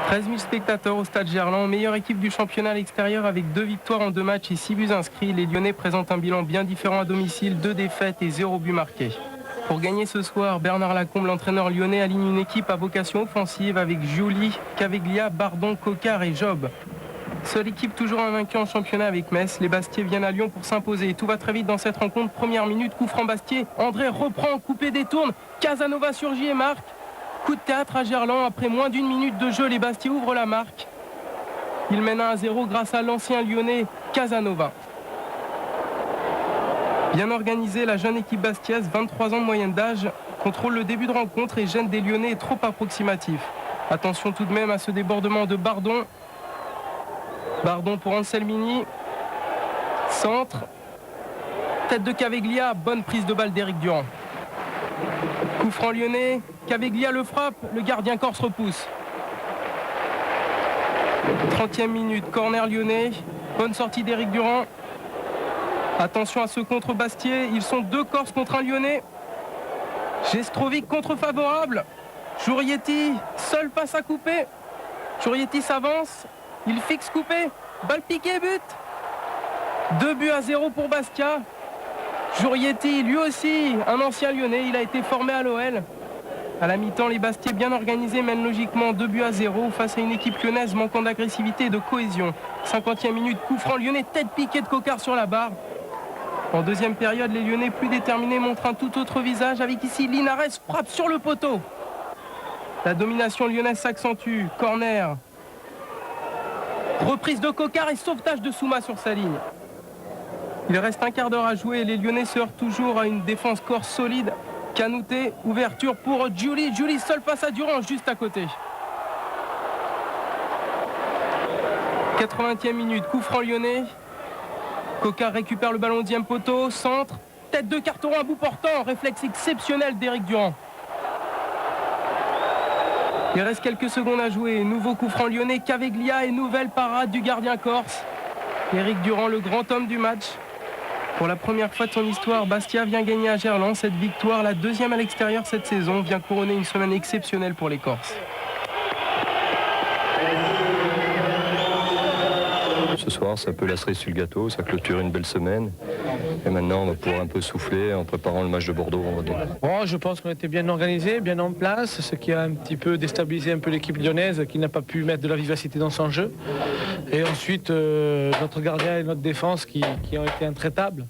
13 000 spectateurs au stade Gerland, meilleure équipe du championnat à l'extérieur avec 2 victoires en 2 matchs et 6 buts inscrits. Les Lyonnais présentent un bilan bien différent à domicile, 2 défaites et 0 but marqué. Pour gagner ce soir, Bernard Lacombe, l'entraîneur lyonnais, aligne une équipe à vocation offensive avec Giuli, Caveglia, Bardon, Coquard et Job. Seule équipe toujours invaincue en championnat avec Metz. Les Bastiais viennent à Lyon pour s'imposer. Tout va très vite dans cette rencontre. Première minute, coup franc Bastiais. André reprend, coupé, détourne. Casanova surgit et marque. Coup de théâtre à Gerland. Après moins d'une minute de jeu, les Bastiais ouvrent la marque. Ils mènent 1-0 grâce à l'ancien lyonnais Casanova. Bien organisée, la jeune équipe bastiaise, 23 ans de moyenne d'âge, contrôle le début de rencontre et gêne des Lyonnais trop approximatifs. Attention tout de même à ce débordement de Bardon. Bardon pour Anselmini. Centre. Tête de Caveglia. Bonne prise de balle d'Éric Durand. Coup franc lyonnais. Caveglia le frappe. Le gardien corse repousse. 30e minute. Corner lyonnais. Bonne sortie d'Éric Durand. Attention à ce contre Bastiais. Ils sont 2 Corses contre un lyonnais. Gestrovic contre favorable. Jourietti. Seul passe à couper. Jourietti s'avance. Il fixe coupé, balle piquée, but. 2-0 pour Bastia. Jourietti, lui aussi, un ancien lyonnais, il a été formé à l'OL. À la mi-temps, les Bastiais bien organisés mènent logiquement 2-0 face à une équipe lyonnaise manquant d'agressivité et de cohésion. 50e minute, coup franc lyonnais, tête piquée de Coquard sur la barre. En deuxième période, les Lyonnais plus déterminés montrent un tout autre visage avec ici Linares frappe sur le poteau. La domination lyonnaise s'accentue, corner. Reprise de Coquard et sauvetage de Souma sur sa ligne. Il reste un quart d'heure à jouer et les Lyonnais se heurtent toujours à une défense corse solide. Canouté, ouverture pour Giuli. Giuli seul face à Durand, juste à côté. 80e minute, coup franc lyonnais. Coquard récupère le ballon au 10e poteau, centre. Tête de Carteron à bout portant, réflexe exceptionnel d'Éric Durand. Il reste quelques secondes à jouer. Nouveau coup franc lyonnais, Caveglia et nouvelle parade du gardien corse. Éric Durand, le grand homme du match. Pour la première fois de son histoire, Bastia vient gagner à Gerland. Cette victoire, la 2e à l'extérieur cette saison, vient couronner une semaine exceptionnelle pour les Corses. Ce soir, c'est un peu la cerise sur le gâteau, ça clôture une belle semaine. Et maintenant, on va pouvoir un peu souffler en préparant le match de Bordeaux vendredi. Bon, je pense qu'on était bien organisé, bien en place, ce qui a un petit peu déstabilisé un peu l'équipe lyonnaise qui n'a pas pu mettre de la vivacité dans son jeu. Et ensuite, notre gardien et notre défense qui ont été intraitables.